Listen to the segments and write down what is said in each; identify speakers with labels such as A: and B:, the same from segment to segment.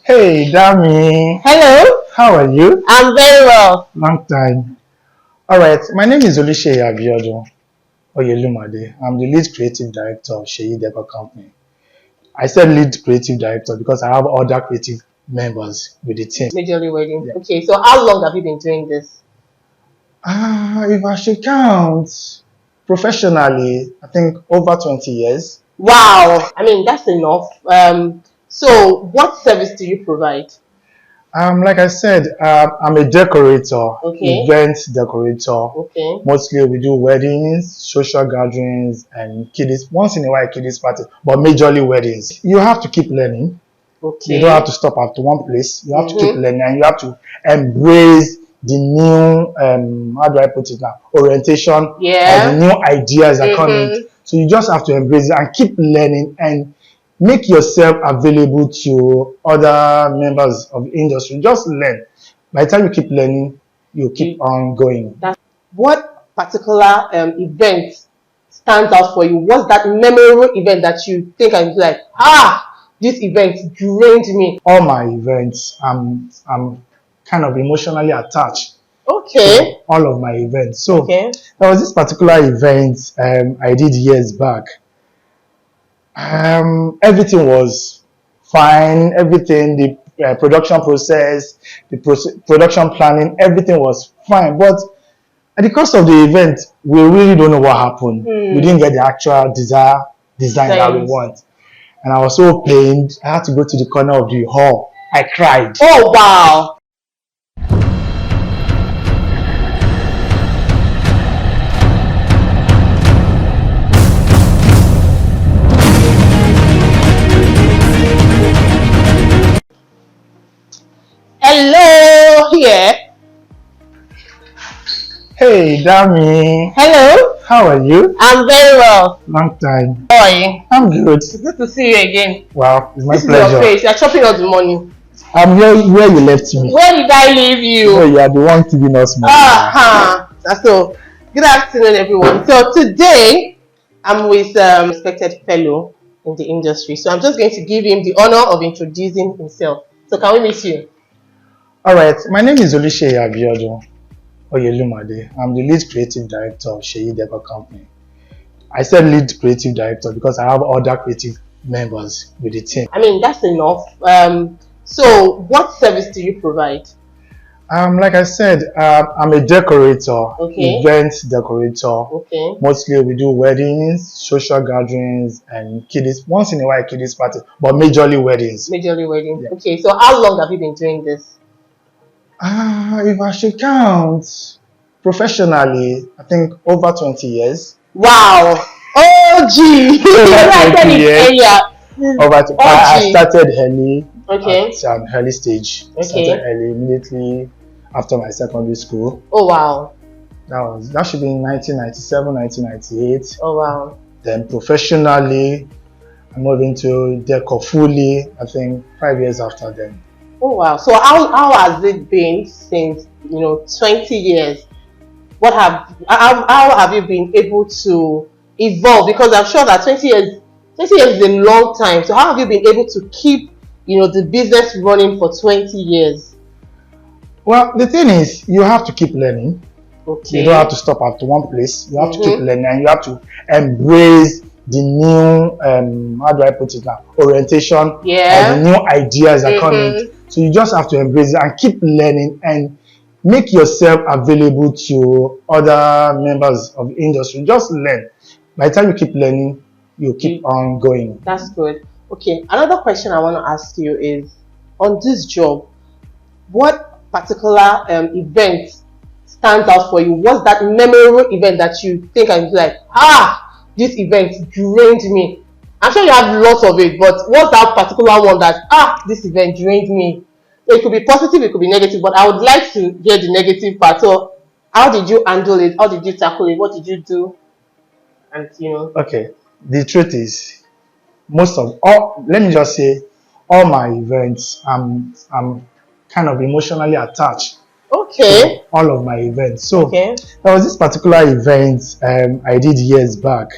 A: Hey, Dami.
B: Hello,
A: How are you?
B: I'm very well.
A: Long time. All right. My name is Cheyee Oyelumade. I'm the lead creative director of Cheyee Dekor company. I said lead creative director because I have other creative members with the team.
B: Majorly wedding.
A: Yeah.
B: Okay, so how long have you been doing this?
A: If I should count professionally, I think over 20 years.
B: Wow, I mean that's enough. So what service do you provide?
A: Like I said, I'm a decorator,
B: Okay.
A: event decorator.
B: Okay.
A: Mostly we do weddings, social gatherings, and kiddies. Once in a while, kiddies parties, but majorly weddings. You have to keep learning.
B: Okay.
A: You don't have to stop at one place. You have to keep
B: Mm-hmm.
A: learning, and you have to embrace the new, how do I put it now, orientation, or
B: Yeah.
A: the new ideas that come in. So you just have to embrace it and keep learning and make yourself available to other members of the industry. Just learn. By the time you keep learning, you keep on going.
B: What particular event stands out for you? What's that memorable event that you think and be like, this event drained me?
A: All my events, I'm kind of emotionally attached
B: Okay.
A: to all of my events. So
B: Okay.
A: there was this particular event I did years back. Everything was fine. Everything, the production process, the production planning, everything was fine. But at the course of the event, we really don't know what happened. We didn't get the actual design that we want. And I was so pained. I had to go to the corner of the hall. I cried.
B: Oh wow. Hello here.
A: Hey, Dami.
B: Hello.
A: How are you?
B: I'm very well.
A: Long time.
B: How are you?
A: I'm good.
B: It's good to see you again.
A: Wow, it's my
B: This
A: pleasure.
B: is your face. You're chopping all the money.
A: I'm here where you left me.
B: Where did I leave you?
A: Oh, you are the one giving us money.
B: So, good afternoon, everyone. So today, I'm with respected fellow in the industry. So I'm just going to give him the honor of introducing himself. So can we meet you?
A: All right, my name is Cheyee Oyelumade. I'm the lead creative director of Cheyee Dekor company. I said lead creative director because I have other creative members with the team.
B: I mean, that's enough. So what service do you provide?
A: Like I said, I'm a decorator,
B: Okay.
A: event decorator.
B: Okay.
A: Mostly we do weddings, social gatherings, and kiddies. Once in a while, kiddies parties, but majorly weddings.
B: Majorly wedding.
A: Yeah.
B: Okay, so how long have you been doing this?
A: If I should count professionally, I think over 20 years.
B: Wow. Oh, gee.
A: Over 20 years. I started early.
B: Okay.
A: At an early stage.
B: Okay.
A: Started early, immediately after my secondary school.
B: Oh wow.
A: That should be in 1997, 1998.
B: Oh wow.
A: Then professionally, I moved into Dekor fully, I think 5 years after then.
B: Oh wow. So how has it been since 20 years? How have you been able to evolve? Because I'm sure that 20 years is a long time. So how have you been able to keep the business running for 20 years?
A: Well, the thing is, you have to keep learning.
B: Okay.
A: You don't have to stop at one place. You have to keep learning, and you have to embrace the new, how do I put it now, orientation,
B: yeah,
A: or the new ideas that come in. So you just have to embrace it and keep learning and make yourself available to other members of the industry. Just learn. By the time you keep learning, you keep on going.
B: That's good. Okay, another question I want to ask you is, on this job, what particular event stands out for you? What's that memorable event that you think and be like, this event drained me? I'm sure you have lots of it, but what's that particular one that, this event drained me? So it could be positive, it could be negative, but I would like to hear the negative part. So how did you handle it? How did you tackle it? What did you do? And
A: Okay, the truth is, let me just say, all my events, I'm kind of emotionally attached.
B: Okay.
A: To all of my events. So
B: there
A: was this particular event I did years back.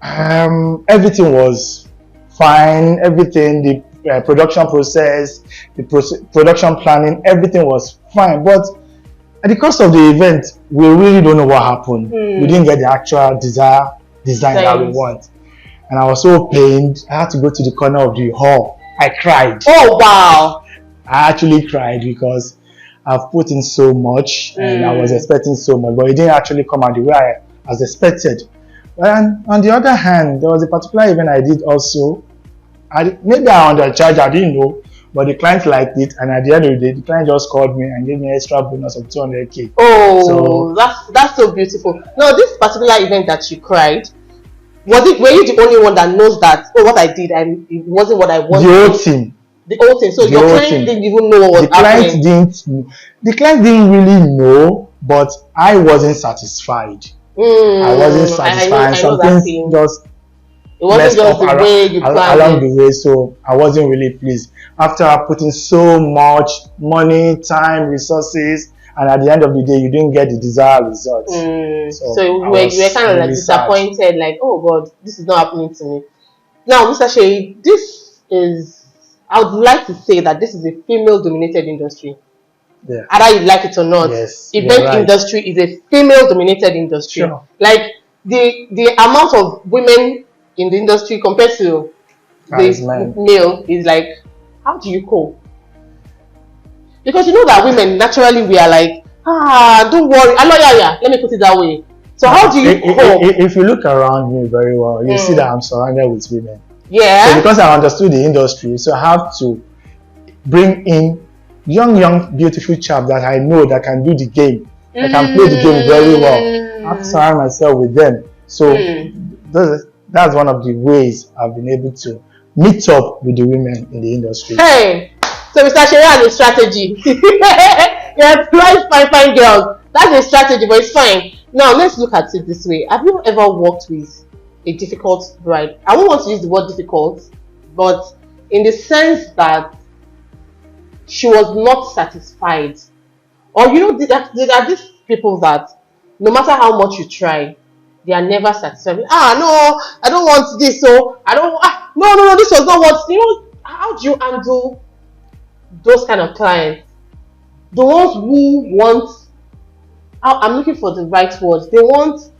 A: Everything was fine. Everything, the production process, the production planning, everything was fine. But at the cost of the event, we really don't know what happened. We didn't get the actual design that we want. And I was so pained. I had to go to the corner of the hall. I cried.
B: Oh, wow.
A: I actually cried because I've put in so much and I was expecting so much, but it didn't actually come out the way I was expected. And on the other hand, there was a particular event I did also. Maybe I undercharged, I didn't know, but the client liked it, and at the end of the day, the client just called me and gave me an extra bonus of 200k.
B: Oh, so, that's so beautiful. Now, this particular event that you cried, were you the only one that knows that? Oh, what I did, it wasn't what I wanted.
A: The whole team.
B: The whole thing. So your client didn't even know what was happening.
A: The client didn't really know, but I wasn't satisfied. I wasn't satisfied. Something just
B: it wasn't just the way you planned
A: along the way, so I wasn't really pleased. After putting so much money, time, resources, and at the end of the day, you didn't get the desired results.
B: So you were kind of like disappointed, sad. Like, oh God, this is not happening to me. Now, Mr. Cheyee, I would like to say that this is a female-dominated industry.
A: Yeah.
B: Either you like it or not.
A: Yes,
B: event industry is a female-dominated industry.
A: Sure.
B: Like the amount of women in the industry compared to the male is like, how do you cope? Because you know that women naturally we are like, don't worry, let me put it that way. So how do you cope?
A: If you look around me very well, you see that I'm surrounded with women.
B: Yeah.
A: So because I understood the industry, so I have to bring in young, beautiful chap that I know that can do the game, that can play the game very well. I have to surround myself with them. So that's one of the ways I've been able to meet up with the women in the industry.
B: Hey, so Mr. Cheyee has a strategy. Yes, fine girls. That's a strategy, but it's fine. Now let's look at it this way. Have you ever worked with a difficult bride? I won't want to use the word difficult, but in the sense that she was not satisfied, or there are these people that no matter how much you try, they are never satisfied. No, I don't want this. So I don't. No, this was not what. How do you handle those kind of clients? The ones who want. I'm looking for the right words. They want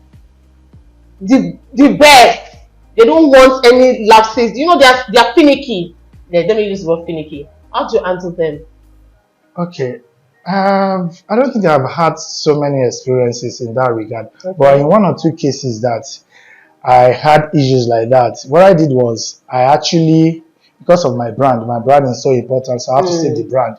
B: the best. They don't want any lapses. They are finicky. Let me use the word finicky. How do you answer them?
A: Okay. I don't think I've had so many experiences in that regard. Okay. But in one or two cases that I had issues like that, what I did was I actually, because of my brand is so important, so I have to save the brand.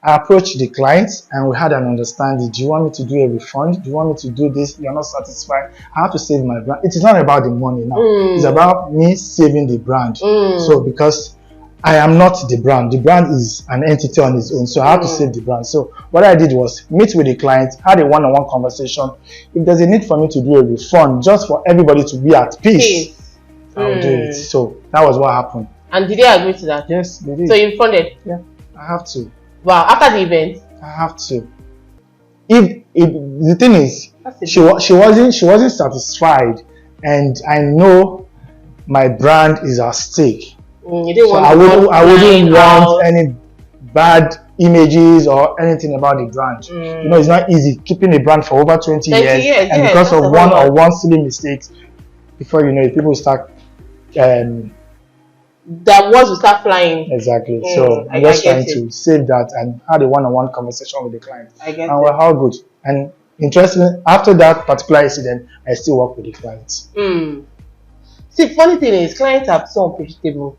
A: I approached the client and we had an understanding. Do you want me to do a refund? Do you want me to do this? You're not satisfied? I have to save my brand. It is not about the money now. It's about me saving the brand. So because I am not the brand is an entity on its own, so I have to save the brand. So what I did was meet with the client, had a one-on-one conversation. If there's a need for me to do a refund just for everybody to be at peace, I'll do it. So that was what happened.
B: And did they agree to that?
A: Yes, they did.
B: So you refunded?
A: Yeah, I have to.
B: Wow, after the event?
A: I have to. If the thing is, she wasn't satisfied, and I know my brand is at stake. I wouldn't want any bad images or anything about the brand. It's not easy keeping a brand for over 20 years, and because of one silly mistake, before you know it, people start
B: that words will start flying.
A: Exactly. So I'm just trying to save that and had a one-on-one conversation with the client. And we're all good. And interestingly, after that particular incident, I still work with the clients.
B: See, funny thing is, clients are so unpredictable.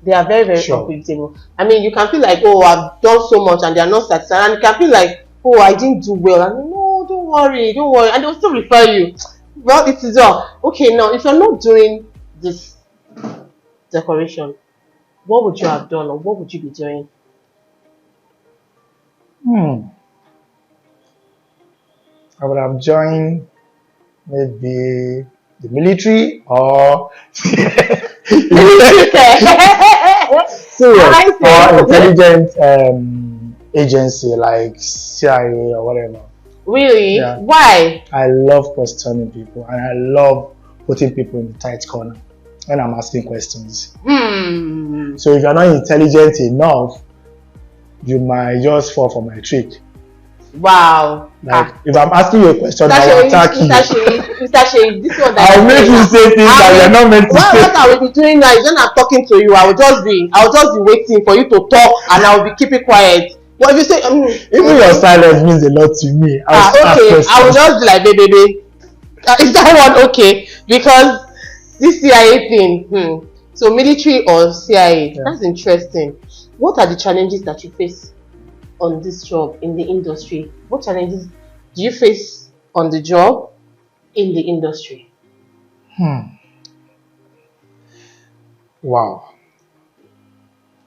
B: They are very, very unpredictable. I mean, you can feel like, oh, I've done so much and they are not satisfied. And you can feel like, oh, I didn't do well. And no, don't worry. And they'll still refer you. Well, it is all. Okay, now, if you're not doing this decoration, what would you have done, or what would you be doing?
A: I would have joined maybe the military or intelligence agency like CIA or whatever.
B: Really?
A: Yeah.
B: Why?
A: I love questioning people and I love putting people in the tight corner. when I'm asking questions.
B: Hmm.
A: So if you're not intelligent enough, you might just fall for my trick.
B: Wow.
A: Like if I'm asking you a question, I will attack you.
B: Mr. Shey, this one that
A: I'll make you say things that you're not meant to say.
B: what I will be doing now is when I'm talking to you, I will just be waiting for you to talk, and I will be keeping quiet. But if you say,
A: Even your silence means a lot to me.
B: okay, I will just be like, baby, is that one okay? Because this CIA thing, so military or CIA,
A: Yeah.
B: that's interesting. What are the challenges that you face on this job in the industry? What challenges do you face on the job in the industry?
A: Wow.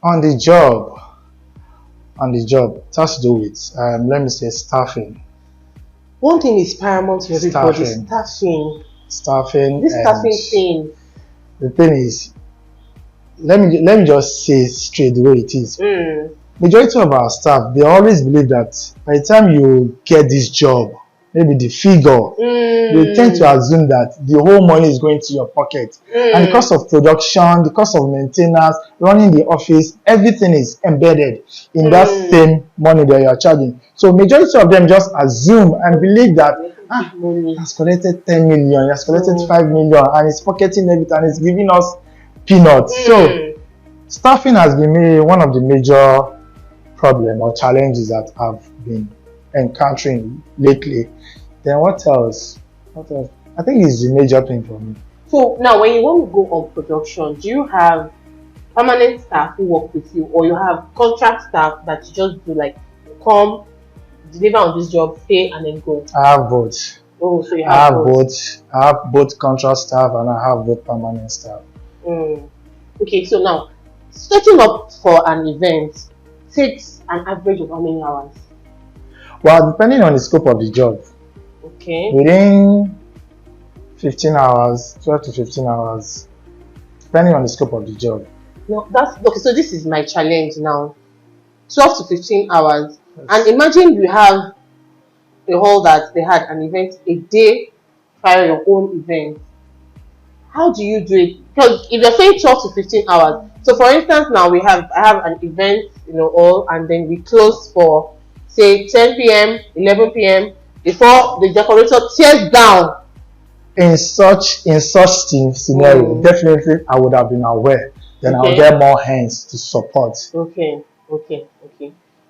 A: On the job, it has to do with, let me say, staffing.
B: One thing is paramount to everybody:
A: Staffing.
B: staffing. This staffing thing.
A: The thing is, let me just say straight the way it is. Majority of our staff, they always believe that by the time you get this job, maybe the figure, they tend to assume that the whole money is going to your pocket. And the cost of production, the cost of maintenance, running the office, everything is embedded in that same money that you are charging. So majority of them just assume and believe that he has collected 10 million, he has collected 5 million, and he's pocketing everything, and he's giving us peanuts. So staffing has been one of the major problem or challenges that I've been encountering lately. Then what else? I think it's the major thing for me.
B: So now when you want to go on production, do you have permanent staff who work with you, or you have contract staff that you just do, like, come, deliver on this job, pay, and then go?
A: I have both.
B: Oh, so you have both.
A: I have both contract staff and I have both permanent staff.
B: Okay, so now setting up for an event takes an average of how many hours?
A: Well, depending on the scope of the job.
B: Okay.
A: Within 15 hours, 12 to 15 hours, depending on the scope of the job.
B: No, that's okay. So this is my challenge now: 12 to 15 hours. Yes. And imagine you have a hall that they had an event a day prior your own event. How do you do it? Because if you're saying 12 to 15 hours, so for instance, now I have an event, all, and then we close for say 10 p.m., 11 p.m. before the decorator tears down. In such
A: scenario, definitely I would have been aware. Then I'll get more hands to support.
B: Okay.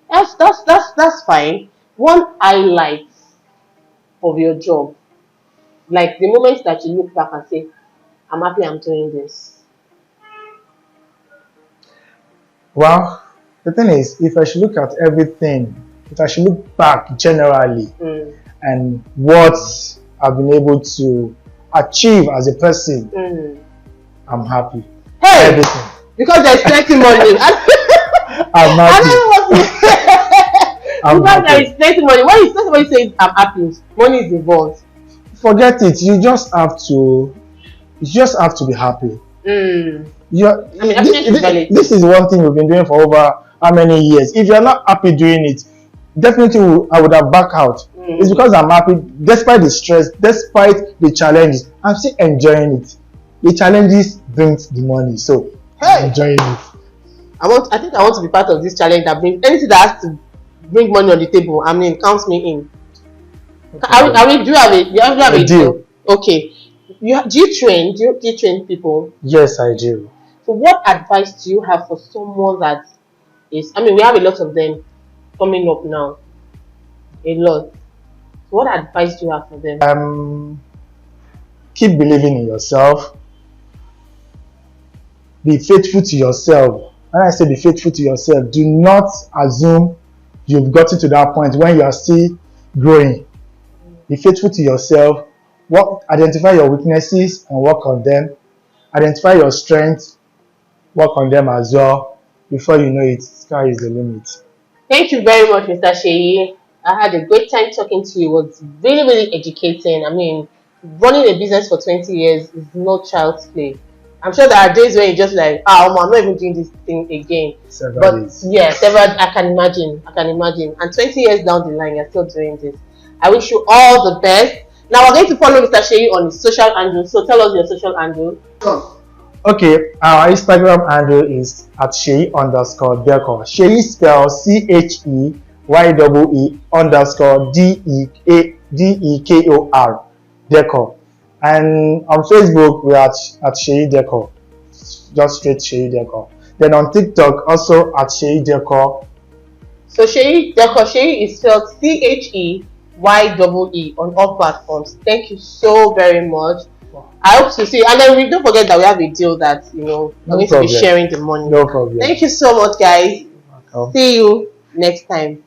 B: That's fine. One highlight of your job, like the moment that you look back and say, I'm happy I'm doing this.
A: Well, the thing is, if I should look at everything, if I should look back generally and what I've been able to achieve as a person, I'm happy.
B: Hey,
A: everything.
B: Because there's plenty money.
A: I'm happy.
B: Because there is plenty money. When somebody says I'm happy, money is involved.
A: Forget it. You just have to be happy. This is one thing we've been doing for over how many years. If you're not happy doing it, definitely I would have backed out. It's because I'm happy, despite the stress, despite the challenges, I'm still enjoying it. The challenges brings the money, so I'm enjoying it.
B: I think I want to be part of this challenge that brings anything that has to bring money on the table. I mean, counts me in. Okay. Do you have a deal? Okay. Do you train? Do you train people?
A: Yes, I do.
B: So what advice do you have for someone that is, we have a lot of them coming up now. A lot. So what advice do you have for them?
A: Keep believing in yourself. Be faithful to yourself. When I say be faithful to yourself, do not assume you've gotten to that point when you are still growing. Be faithful to yourself. Identify your weaknesses and work on them. Identify your strengths, work on them as well. Before you know it, sky is the limit.
B: Thank you very much, Mr. Cheyee. I had a great time talking to you. It was really, really educating. Running a business for 20 years is no child's play. I'm sure there are days when you're just like, I'm not even doing this thing again. I can imagine. And 20 years down the line, you're still doing this. I wish you all the best. Now we're going to follow Mr. Cheyee on his social handle. So tell us your social handle.
A: Okay, our Instagram handle is at cheyee_decor. Cheyee spell CHEYEE underscore DEKOR decor. And on Facebook we're at Cheyee Decor. Just straight Cheyee Decor. Then on TikTok also at Cheyee Decor.
B: So Cheyee Dekor, Cheyee is spelled CHEYEE on all platforms. Thank you so very much. I hope to see you. And then we don't forget that we have a deal that we're
A: No
B: going to be
A: problem.
B: sharing the money.
A: No problem.
B: Thank you so much, guys.
A: Welcome.
B: See you next time.